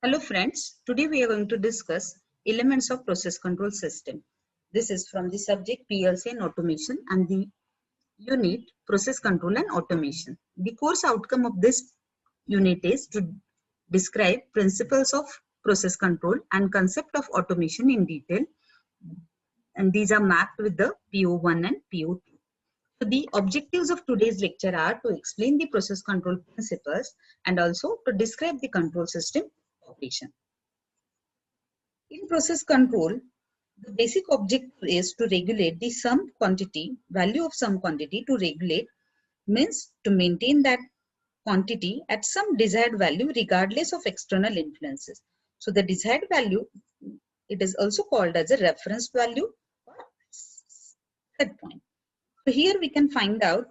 Hello friends, today we are going to discuss elements of process control system. This is from the subject PLC and automation and the unit process control and automation. The course outcome of this unit is to describe principles of process control and concept of automation in detail, and these are mapped with the PO1 and PO2. So the objectives of today's lecture are to explain the process control principles and also to describe the control system operation. In process control, the basic objective is to regulate the sum quantity, value of some quantity. To regulate means to maintain that quantity at some desired value regardless of external influences. So the desired value, it is also called as a reference value or set point. So here we can find out,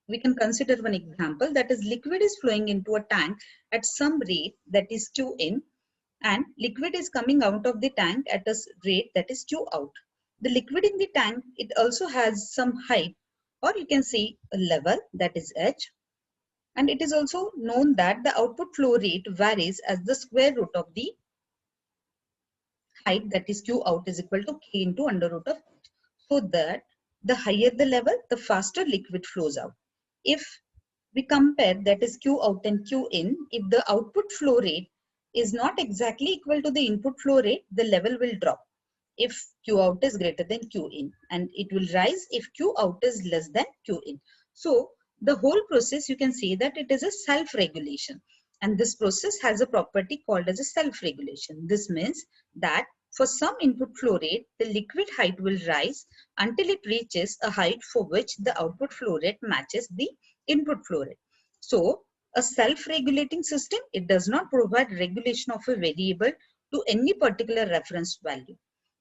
we can consider one example, that is liquid is flowing into a tank at some rate, that is Q in, and liquid is coming out of the tank at a rate, that is Q out. The liquid in the tank, it also has some height, or you can say a level, that is H, and it is also known that the output flow rate varies as the square root of the height, that is Q out, is equal to K into under root of H. So that the higher the level, the faster liquid flows out. If we compare, that is Q out and Q in, if the output flow rate is not exactly equal to the input flow rate, the level will drop if Q out is greater than Q in, and it will rise if Q out is less than Q in. So the whole process, you can say that it is a self-regulation, and this process has a property called as a self-regulation. This means that for some input flow rate, the liquid height will rise until it reaches a height for which the output flow rate matches the input flow rate. So a self-regulating system, it does not provide regulation of a variable to any particular reference value.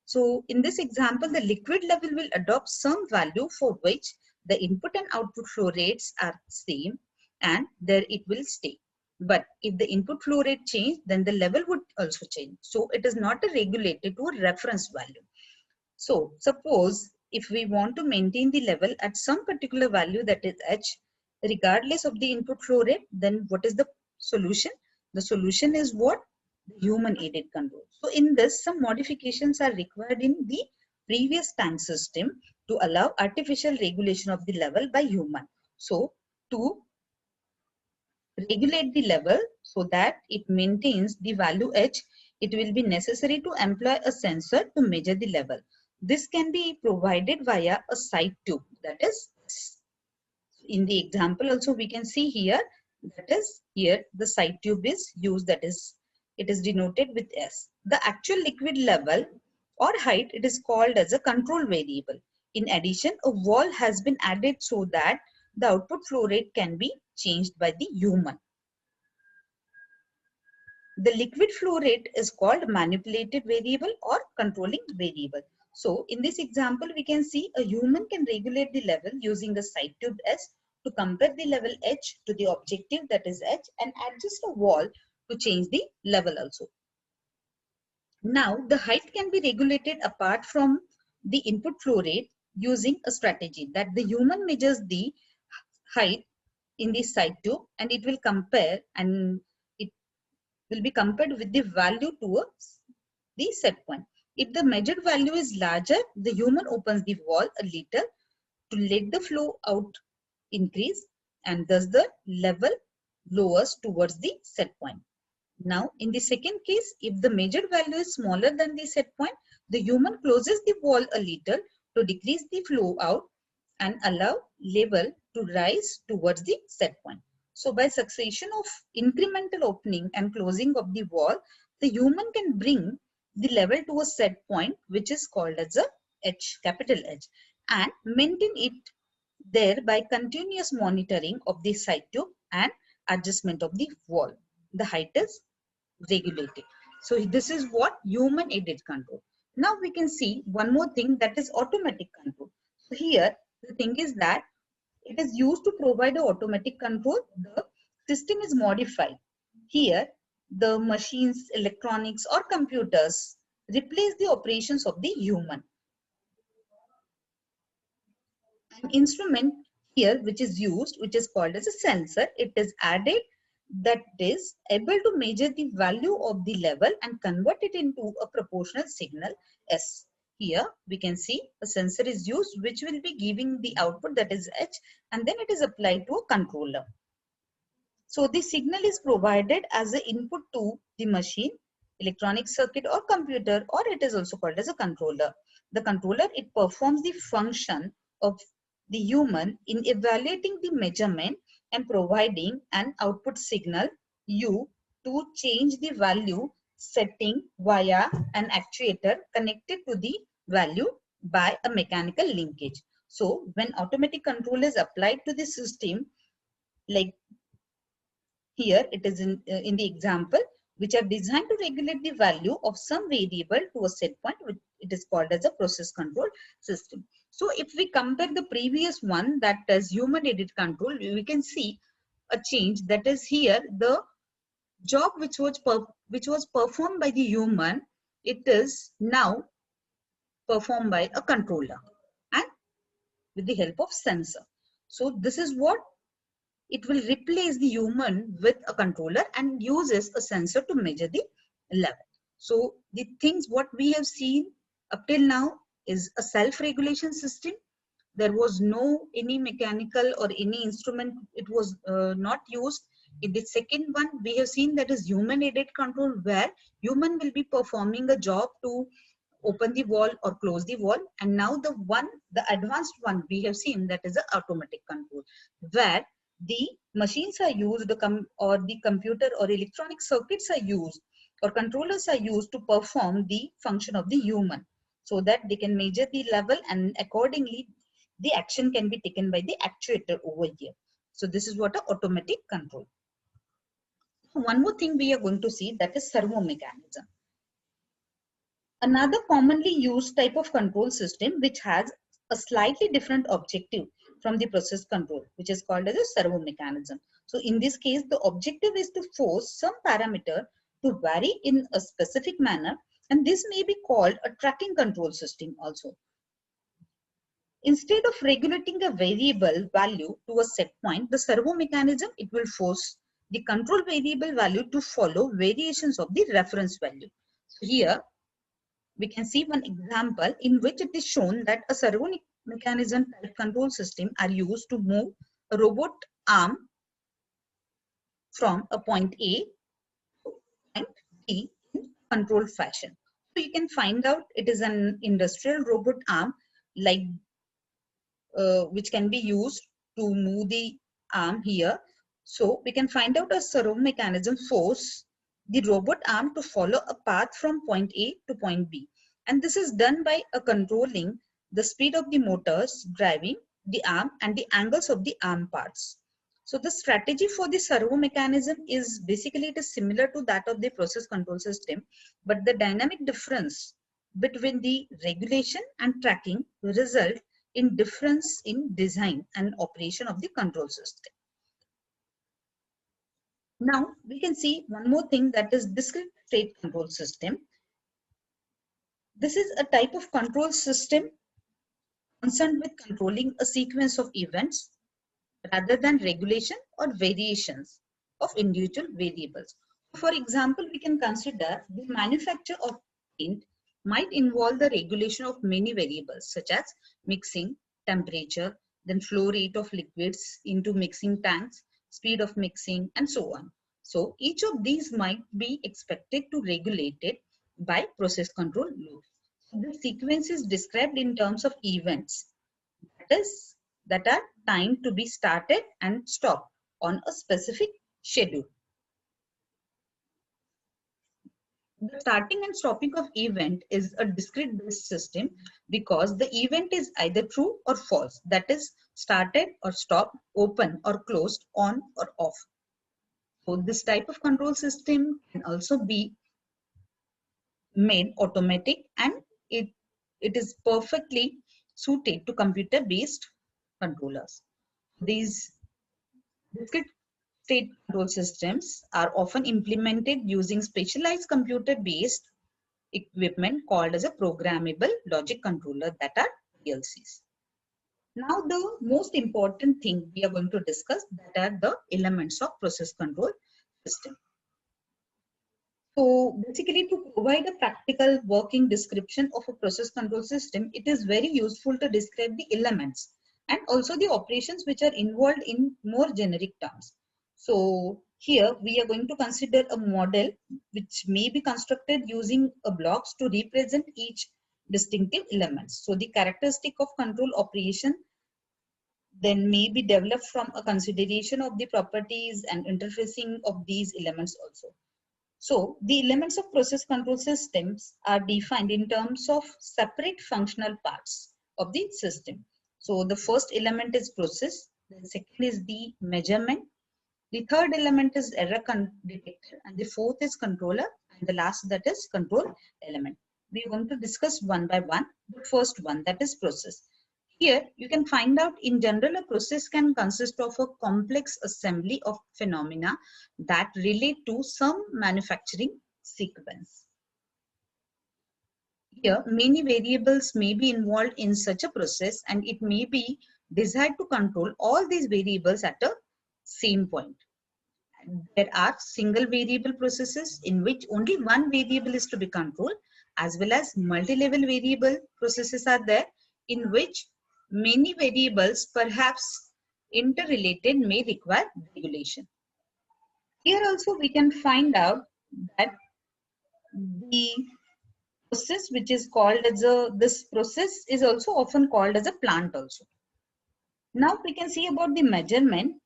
So in this example, the liquid level will adopt some value for which the input and output flow rates are same, and there it will stay. But if the input flow rate change, then the level would also change. So it is not a regulated to a reference value. So suppose if we want to maintain the level at some particular value, that is H, regardless of the input flow rate, then what is the solution? The solution is what? Human aided control. So in this, some modifications are required in the previous tank system to allow artificial regulation of the level by human. So to regulate the level so that it maintains the value H, it will be necessary to employ a sensor to measure the level. This can be provided via a side tube, that is, in the example also we can see here, that is here the side tube is used, that is, it is denoted with S. The actual liquid level or height, it is called as a control variable. In addition, a valve has been added so that the output flow rate can be changed by the human. The liquid flow rate is called manipulated variable or controlling variable. So in this example, we can see a human can regulate the level using the side tube S to compare the level H to the objective, that is H, and adjust a valve to change the level also. Now the height can be regulated apart from the input flow rate using a strategy that the human measures the height in the side tube, and it will compare, and it will be compared with the value towards the set point. If the measured value is larger, the human opens the valve a little to let the flow out increase, and thus the level lowers towards the set point. Now, in the second case, if the measured value is smaller than the set point, the human closes the valve a little to decrease the flow out and allow level to rise towards the set point. So by succession of incremental opening and closing of the valve, the human can bring the level to a set point, which is called as a H, capital H, and maintain it there by continuous monitoring of the side tube and adjustment of the valve. The height is regulated. So this is what human aided control. Now we can see one more thing, that is automatic control. So here the thing is that it is used to provide a automatic control. The system is modified. Here the machines, electronics or computers replace the operations of the human. An instrument here which is used, which is called as a sensor, it is added that is able to measure the value of the level and convert it into a proportional signal S. Here we can see a sensor is used which will be giving the output, that is H, and then it is applied to a controller. So the signal is provided as an input to the machine, electronic circuit or computer, or it is also called as a controller. The controller, it performs the function of the human in evaluating the measurement and providing an output signal U to change the value setting via an actuator connected to the value by a mechanical linkage. So when automatic control is applied to the system, like here it is in the example, which are designed to regulate the value of some variable to a set point, which it is called as a process control system. So if we compare the previous one, that is human aided control, we can see a change. That is here the job which was performed by the human, it is now performed by a controller and with the help of sensor. So this is what it will replace the human with a controller and uses a sensor to measure the level. So the things what we have seen up till now is a self-regulation system. There was no any mechanical or any instrument, it was not used. In the second one we have seen that is human aided control, where human will be performing a job to open the wall or close the wall. And now the advanced one we have seen, that is a automatic control, where the machines are used or the computer or electronic circuits are used or controllers are used to perform the function of the human, so that they can measure the level and accordingly the action can be taken by the actuator over here. So this is what a automatic control. One more thing we are going to see, that is servo mechanism. Another commonly used type of control system which has a slightly different objective from the process control, which is called as a servo mechanism. So in this case, the objective is to force some parameter to vary in a specific manner, and this may be called a tracking control system also. Instead of regulating a variable value to a set point, the servo mechanism, it will force the control variable value to follow variations of the reference value. So here we can see one example in which it is shown that a servo mechanism type control system are used to move a robot arm from a point A to point B in controlled fashion. So you can find out it is an industrial robot arm, like which can be used to move the arm here. So we can find out a servo mechanism force the robot arm to follow a path from point A to point B. And this is done by controlling the speed of the motors driving the arm and the angles of the arm parts. So the strategy for the servo mechanism is basically it is similar to that of the process control system, but the dynamic difference between the regulation and tracking result in difference in design and operation of the control system. Now we can see one more thing, that is discrete state control system. This is a type of control system concerned with controlling a sequence of events rather than regulation or variations of individual variables. For example, we can consider the manufacture of paint might involve the regulation of many variables such as mixing, temperature, then flow rate of liquids into mixing tanks, speed of mixing, and so on. So each of these might be expected to regulate it by process control loops. So the sequence is described in terms of events, that are timed to be started and stopped on a specific schedule. The starting and stopping of event is a discrete based system because the event is either true or false, that is started or stopped, open or closed, on or off. So this type of control system can also be made automatic, and it is perfectly suited to computer based controllers. These discrete state control systems are often implemented using specialized computer-based equipment called as a programmable logic controller, that are PLCs. Now the most important thing we are going to discuss, that are the elements of process control system. So basically, to provide a practical working description of a process control system, it is very useful to describe the elements and also the operations which are involved in more generic terms. So here we are going to consider a model which may be constructed using a blocks to represent each distinctive elements. So the characteristic of control operation then may be developed from a consideration of the properties and interfacing of these elements also. So the elements of process control systems are defined in terms of separate functional parts of the system. So the first element is process, the second is the measurement, the third element is error detector, and the fourth is controller, and the last that is control element. We are going to discuss one by one. The first one, that is process. Here you can find out in general a process can consist of a complex assembly of phenomena that relate to some manufacturing sequence. Here many variables may be involved in such a process, and it may be desired to control all these variables at a same point. There are single variable processes in which only one variable is to be controlled, as well as multi-level variable processes are there in which many variables, perhaps interrelated, may require regulation. Here also we can find out that the process which is called as this process is also often called as a plant also. Now we can see about the measurement.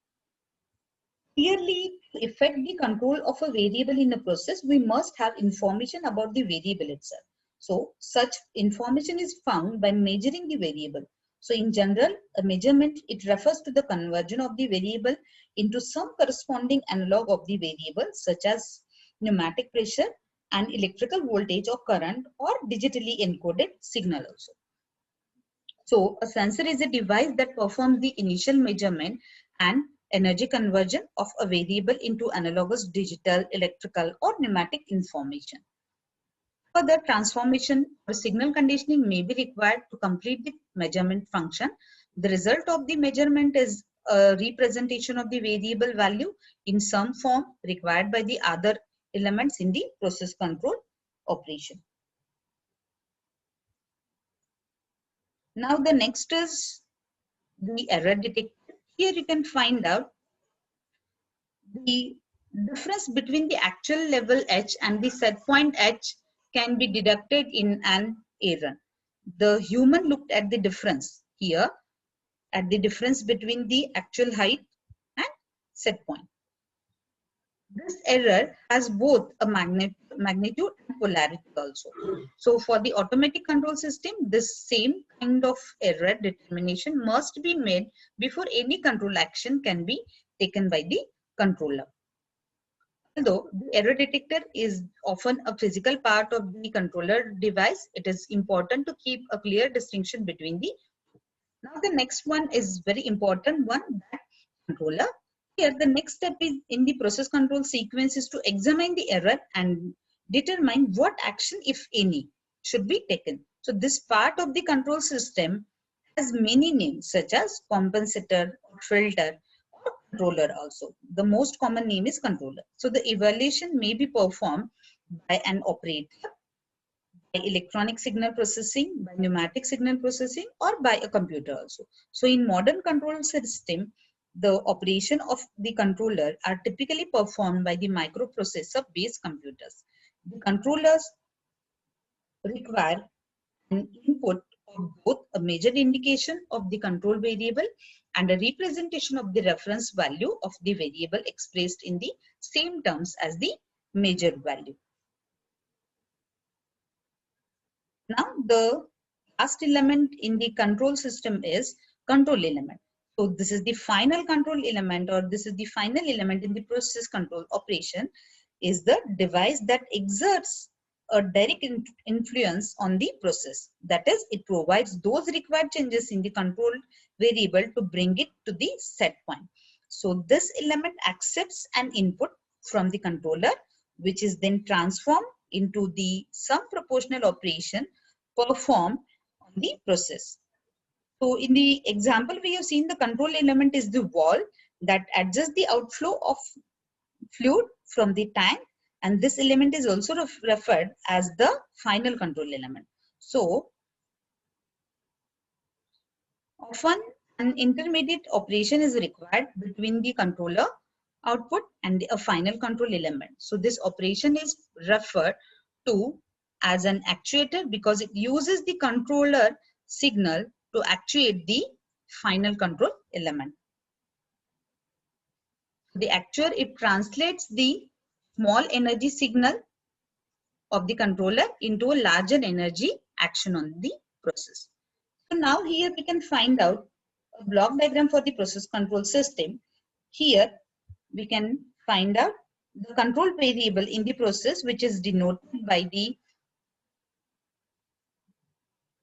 Clearly, to effect the control of a variable in a process, we must have information about the variable itself. So such information is found by measuring the variable. So in general, a measurement, it refers to the conversion of the variable into some corresponding analog of the variable, such as pneumatic pressure and electrical voltage or current, or digitally encoded signal also. So a sensor is a device that performs the initial measurement and energy conversion of a variable into analogous digital, electrical, or pneumatic information. Further transformation or signal conditioning may be required to complete the measurement function. The result of the measurement is a representation of the variable value in some form required by the other elements in the process control operation. Now the next is the error detector. Here you can find out the difference between the actual level H and the set point H can be deducted in an error. The human looked at the difference here, at the difference between the actual height and set point. This error has both a magnitude and polarity also. So for the automatic control system, this same kind of error determination must be made before any control action can be taken by the controller. Although the error detector is often a physical part of the controller device, it is important to keep a clear distinction between the. Now the next one is very important one, that controller. Here the next step is in the process control sequence is to examine the error and determine what action, if any, should be taken. So this part of the control system has many names such as compensator, filter, or controller also. The most common name is controller. So the evaluation may be performed by an operator, by electronic signal processing, by pneumatic signal processing, or by a computer also. So in modern control system, the operation of the controller are typically performed by the microprocessor based computers. The controllers require an input of both a measured indication of the control variable and a representation of the reference value of the variable expressed in the same terms as the measured value. Now the last element in the control system is control element. So this is the final control element, or this is the final element in the process control operation, is the device that exerts a direct influence on the process. That is, it provides those required changes in the control variable to bring it to the set point. So this element accepts an input from the controller, which is then transformed into the some proportional operation performed on the process. So in the example we have seen, the control element is the valve that adjusts the outflow of fluid from the tank, and this element is also referred as the final control element. So often an intermediate operation is required between the controller output and a final control element. So this operation is referred to as an actuator because it uses the controller signal to actuate the final control element. The actuator, it translates the small energy signal of the controller into a larger energy action on the process. So now here we can find out a block diagram for the process control system. Here we can find out the control variable in the process, which is denoted by the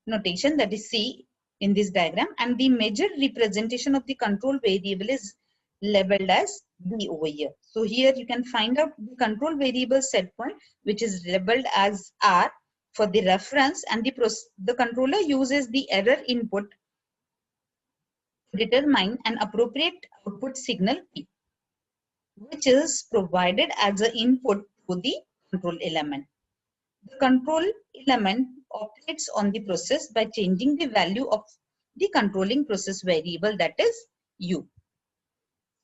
notation that is C in this diagram, and the measured representation of the control variable is labeled as B over here. So here you can find out the control variable set point, which is labeled as R for the reference, and the controller uses the error input to determine an appropriate output signal P, which is provided as an input to the control element. The control element operates on the process by changing the value of the controlling process variable, that is U.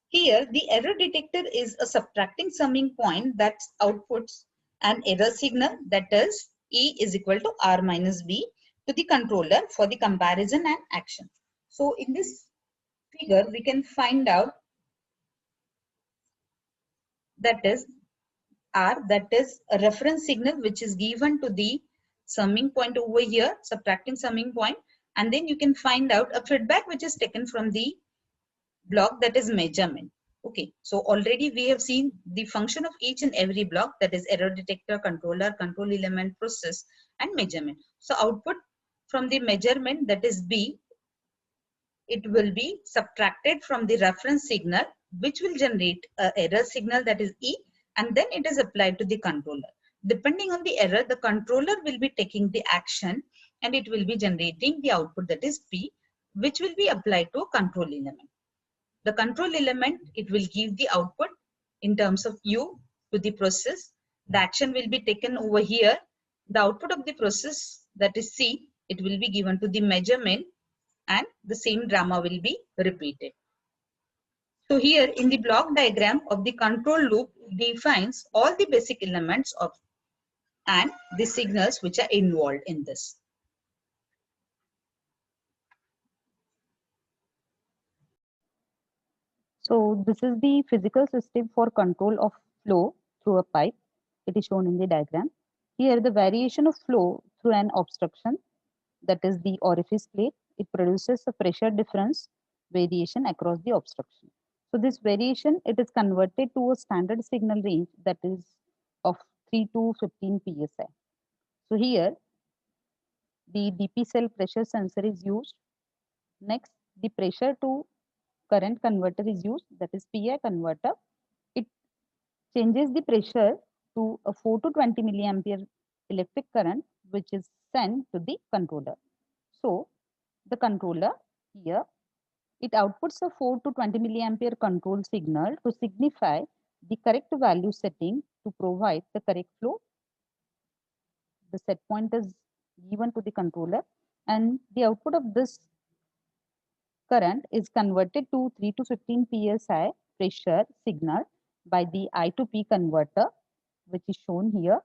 Here, the error detector is a subtracting summing point that outputs an error signal, that is E is equal to R minus B, to the controller for the comparison and action. So in this figure, we can find out that is R, that is a reference signal which is given to the summing point over here, subtracting summing point, and then you can find out a feedback which is taken from the block, that is measurement. Okay, so already we have seen the function of each and every block, that is error detector, controller, control element, process, and measurement. So output from the measurement, that is B, it will be subtracted from the reference signal, which will generate an error signal, that is E, and then it is applied to the controller. Depending on the error, the controller will be taking the action and it will be generating the output, that is P, which will be applied to a control element. The control element, it will give the output in terms of U to the process. The action will be taken over here. The output of the process, that is C, it will be given to the measurement, and the same drama will be repeated. So here in the block diagram of the control loop, it defines all the basic elements of and the signals which are involved in this. So this is the physical system for control of flow through a pipe. It is shown in the diagram. Here the variation of flow through an obstruction, that is the orifice plate, it produces a pressure difference variation across the obstruction. So this variation, it is converted to a standard signal range, that is of 3 to 15 psi. So here the DP cell pressure sensor is used. Next, the pressure to current converter is used, that is PI converter. It changes the pressure to a 4 to 20 milliampere electric current, which is sent to the controller. So the controller here, it outputs a 4 to 20 milliampere control signal to signify the correct value setting to provide the correct flow. The set point is given to the controller, and the output of this current is converted to 3 to 15 psi pressure signal by the I to P converter, which is shown here,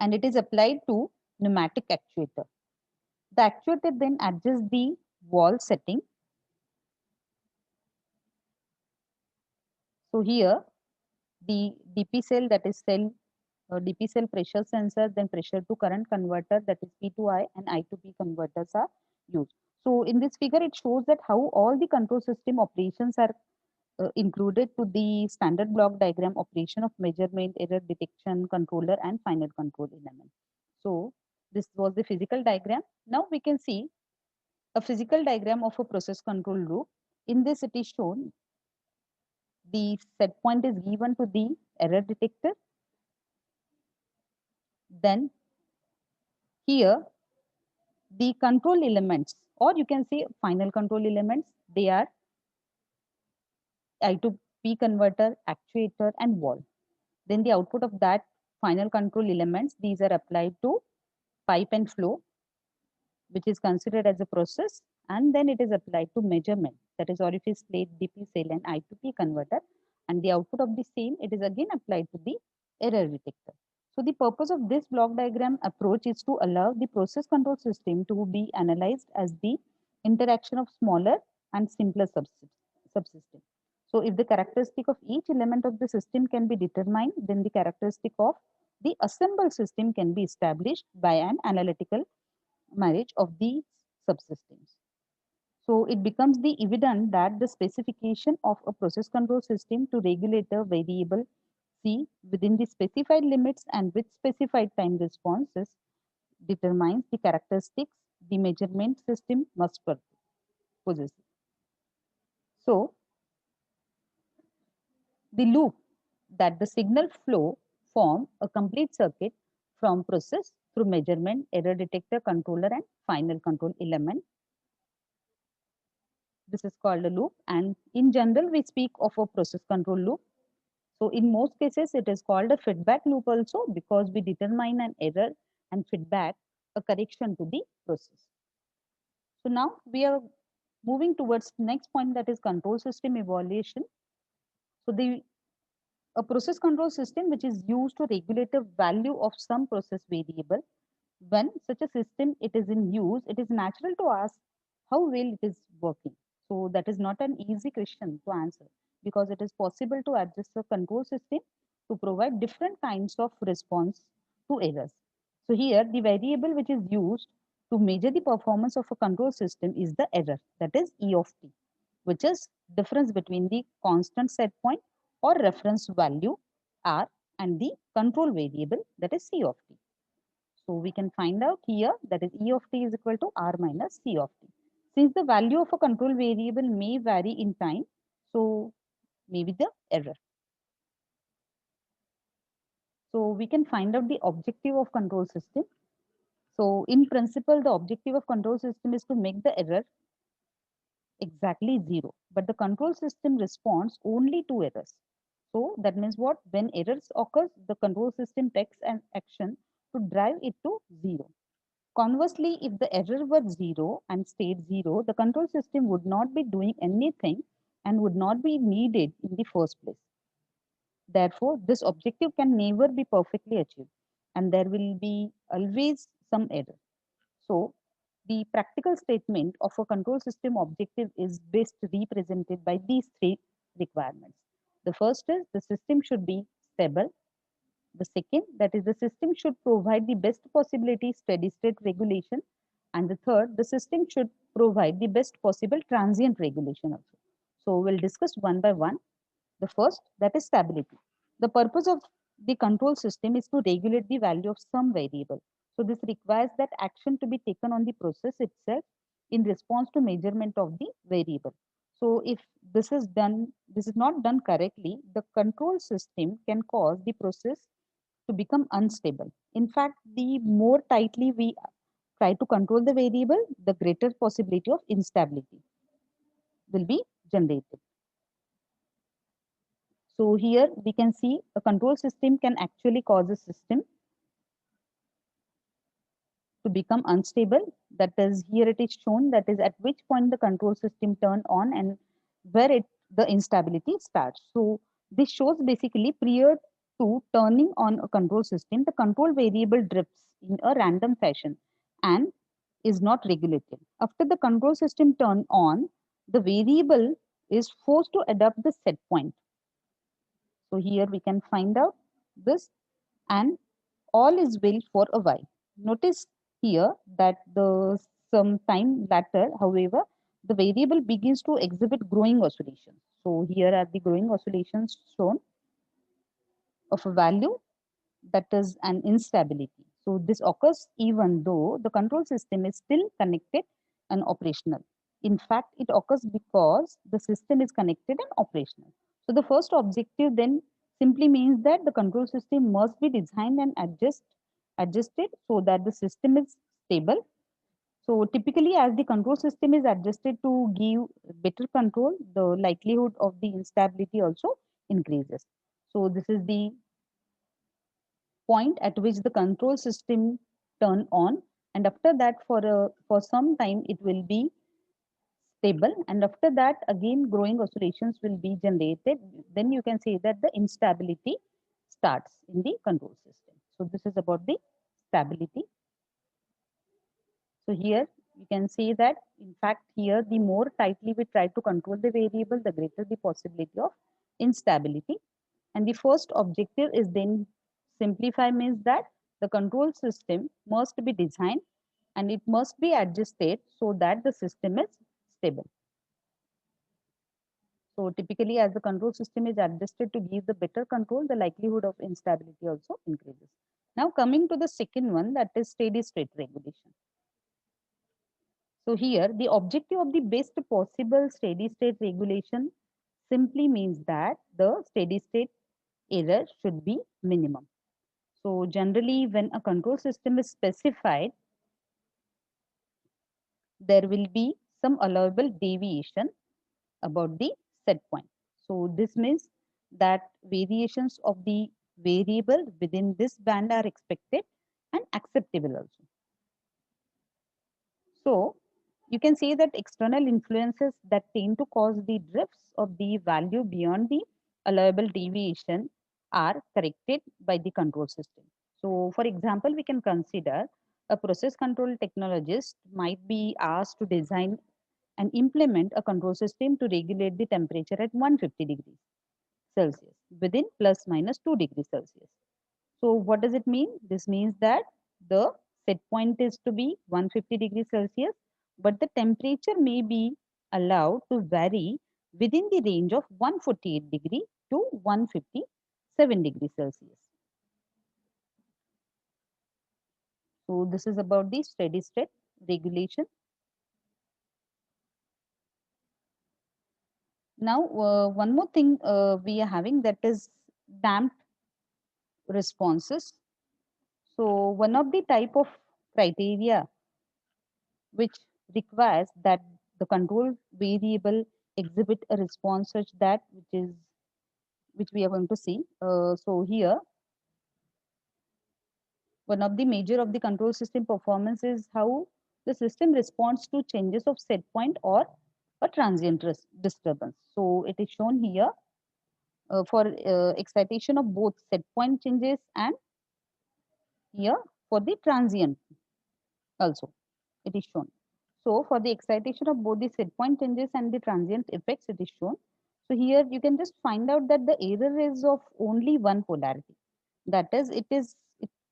and it is applied to pneumatic actuator. The actuator then adjusts the valve setting. So here the DP cell, that is DP cell pressure sensor, then pressure to current converter, that is P to I, and I to P converters are used. So in this figure, it shows that how all the control system operations are included to the standard block diagram operation of measurement, error detection, controller, and final control element. So this was the physical diagram. Now we can see a physical diagram of a process control loop. In this, it is shown the set point is given to the error detector. Then here the control elements, or you can say final control elements, they are I to P converter, actuator, and valve. Then the output of that final control elements, these are applied to pipe and flow, which is considered as a process, and then it is applied to measurement, that is orifice plate, DP cell, and I2P converter, and the output of the same, it is again applied to the error detector. So the purpose of this block diagram approach is to allow the process control system to be analyzed as the interaction of smaller and simpler subsystems. So if the characteristic of each element of the system can be determined, then the characteristic of the assembled system can be established by an analytical marriage of these subsystems. So it becomes the evident that the specification of a process control system to regulate a variable C within the specified limits and with specified time responses determines the characteristics the measurement system must possess. So the loop that the signal flow form a complete circuit from process through measurement, error detector, controller, and final control element. This is called a loop, and in general we speak of a process control loop. So in most cases it is called a feedback loop also, because we determine an error and feedback a correction to the process. So now we are moving towards the next point, that is control system evaluation. So the a process control system which is used to regulate the value of some process variable. When such a system it is in use, it is natural to ask how well it is working. So that is not an easy question to answer, because it is possible to adjust the control system to provide different kinds of response to errors. So here the variable which is used to measure the performance of a control system is the error, that is E of t, which is difference between the constant set point or reference value R and the control variable, that is C of t. So we can find out here, that is E of t is equal to R minus C of t. Since the value of a control variable may vary in time, so maybe the error. So we can find out the objective of control system. So in principle, the objective of control system is to make the error exactly zero, but the control system responds only to errors. So that means what? When errors occur, the control system takes an action to drive it to zero. Conversely, if the error were zero and stayed zero, the control system would not be doing anything and would not be needed in the first place. Therefore, this objective can never be perfectly achieved, and there will be always some error. So, the practical statement of a control system objective is best represented by these three requirements. The first is the system should be stable. The second, that is the system should provide the best possibility steady state regulation. And the third, the system should provide the best possible transient regulation also. So we'll discuss one by one. The first, that is stability. The purpose of the control system is to regulate the value of some variable. So this requires that action to be taken on the process itself in response to measurement of the variable. So if this is not done correctly, the control system can cause the process to become unstable. In fact, the more tightly we try to control the variable, the greater possibility of instability will be generated. So here we can see a control system can actually cause a system to become unstable. That is, here it is shown, that is at which point the control system turn on and where the instability starts. So this shows basically prior to turning on a control system, the control variable drifts in a random fashion and is not regulated. After the control system turn on, the variable is forced to adapt the set point. So here we can find out this, and all is well for a while. Notice here that the some time later, however, the variable begins to exhibit growing oscillations. So here are the growing oscillations shown of a value, that is an instability. So this occurs even though the control system is still connected and operational. In fact, it occurs because the system is connected and operational. So the first objective then simply means that the control system must be designed and adjusted so that the system is stable So typically, as the control system is adjusted to give better control, the likelihood of the instability also increases. So this is the point at which the control system turn on, and after that for some time it will be stable, and after that again growing oscillations will be generated. Then you can say that the instability starts in the control system. So this is about the stability. So here you can see that in fact here the more tightly we try to control the variable, the greater the possibility of instability. And the first objective is then simplify, means that the control system must be designed and it must be adjusted so that the system is stable. So typically as the control system is adjusted to give the better control, the likelihood of instability also increases. Now coming to the second one, that is steady state regulation. So here the objective of the best possible steady state regulation simply means that the steady state error should be minimum. So generally when a control system is specified, there will be some allowable deviation about the set point. So this means that variations of the variable within this band are expected and acceptable also. So you can say that external influences that tend to cause the drifts of the value beyond the allowable deviation are corrected by the control system. So for example, we can consider a process control technologist might be asked to design and implement a control system to regulate the temperature at 150 degrees Celsius within plus minus 2 degrees Celsius. So what does it mean? This means that the set point is to be 150 degrees Celsius, but the temperature may be allowed to vary within the range of 148 degree to 157 degrees Celsius. So this is about the steady state regulation. Now, one more thing we are having, that is damped responses. So one of the type of criteria which requires that the control variable exhibit a response such that which we are going to see. So here one of the major of the control system performance is how the system responds to changes of set point or a transient disturbance. So it is shown here for excitation of both set point changes and here for the transient also it is shown. So for the excitation of both the set point changes and the transient effects, it is shown. So here you can just find out that the error is of only one polarity. That is, it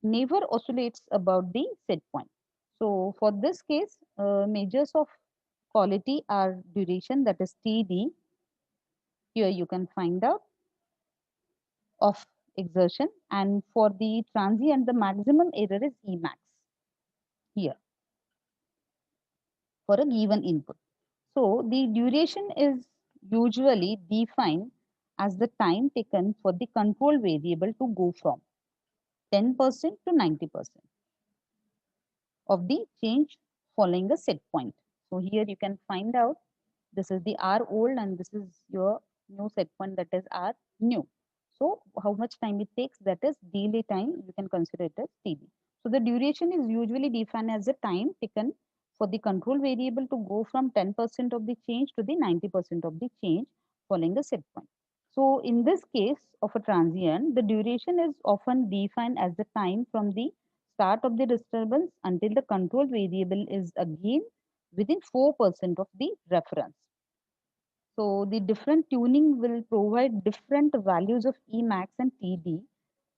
never oscillates about the set point. So for this case, measures of quality are duration, that is TD. Here you can find out of exertion, and for the transient, the maximum error is Emax here for a given input. So the duration is usually defined as the time taken for the control variable to go from 10% to 90% of the change following a set point. So here you can find out this is the R old and this is your new set point, that is R new. So how much time it takes, that is delay time, you can consider it as TD. So the duration is usually defined as the time taken for the control variable to go from 10% of the change to the 90% of the change following a set point. So in this case of a transient, the duration is often defined as the time from the start of the disturbance until the control variable is again within 4% of the reference. So the different tuning will provide different values of Emax and TD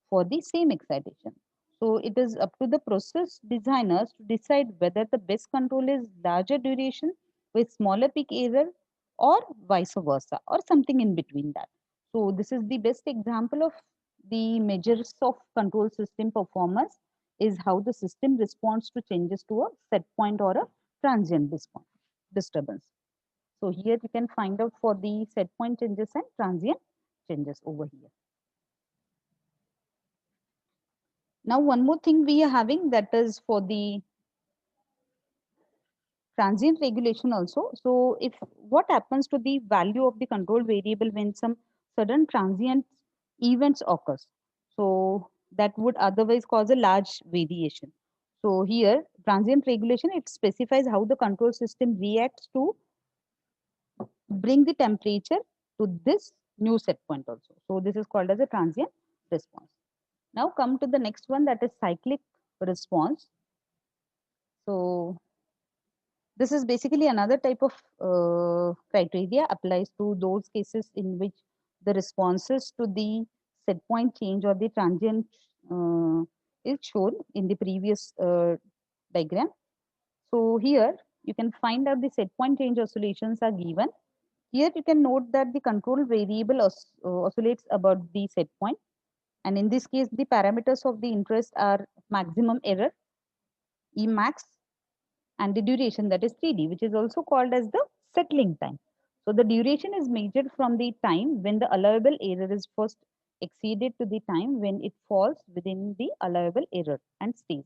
for the same excitation. So it is up to the process designers to decide whether the best control is larger duration with smaller peak error or vice versa or something in between that. So this is the best example of the measures of control system performance is how the system responds to changes to a set point or a transient disturbance. So here you can find out for the set point changes and transient changes over here. Now, one more thing we are having, that is for the transient regulation also. So if what happens to the value of the control variable when some sudden transient events occurs, so that would otherwise cause a large variation. So here transient regulation, it specifies how the control system reacts to bring the temperature to this new set point also. So this is called as a transient response. Now come to the next one, that is cyclic response. So this is basically another type of criteria applies to those cases in which the responses to the set point change or the transient is shown in the previous diagram. So here you can find out the set point change oscillations are given. Here you can note that the control variable oscillates about the set point, and in this case the parameters of the interest are maximum error, Emax, and the duration, that is 3D, which is also called as the settling time. So the duration is measured from the time when the allowable error is first exceeded to the time when it falls within the allowable error and stays.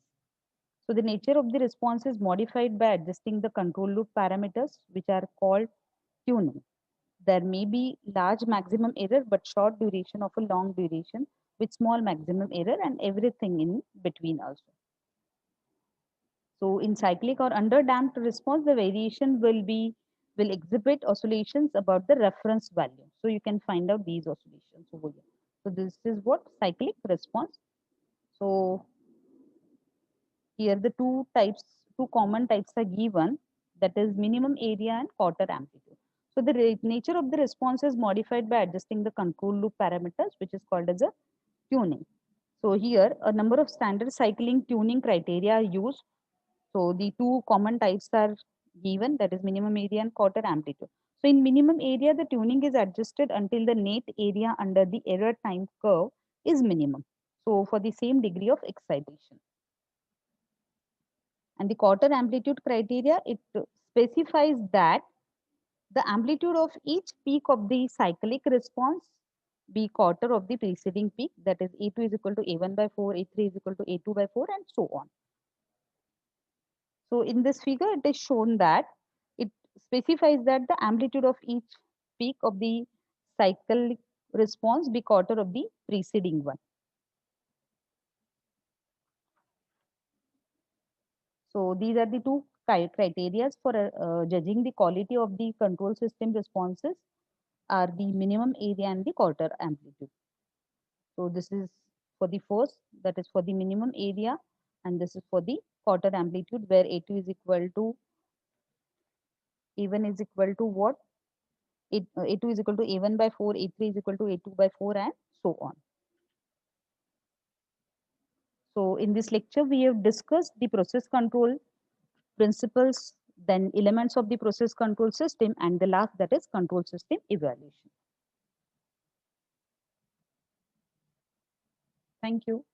So the nature of the response is modified by adjusting the control loop parameters, which are called tuning. There may be large maximum error but short duration of a long duration with small maximum error and everything in between also. So in cyclic or underdamped response, the variation will exhibit oscillations about the reference value. So you can find out these oscillations over here. So this is what cyclic response. So here the two common types are given, that is minimum area and quarter amplitude. So the nature of the response is modified by adjusting the control loop parameters, which is called as a tuning. So here a number of standard cycling tuning criteria are used. So the two common types are given, that is minimum area and quarter amplitude. So in minimum area, the tuning is adjusted until the net area under the error time curve is minimum. So for the same degree of excitation. And the quarter amplitude criteria, it specifies that the amplitude of each peak of the cyclic response be quarter of the preceding peak, that is A2 is equal to A1 by 4, A3 is equal to A2 by 4, and so on. So in this figure, it is shown that it specifies that the amplitude of each peak of the cyclic response be quarter of the preceding one. So these are the two criteria for judging the quality of the control system responses are the minimum area and the quarter amplitude. So this is for the first, that is for the minimum area, and this is for the quarter amplitude, where A2 is equal to A1 is equal to what? A2 is equal to A1 by 4, A3 is equal to A2 by 4, and so on. So in this lecture, we have discussed the process control principles, then elements of the process control system, and the last, that is control system evaluation. Thank you.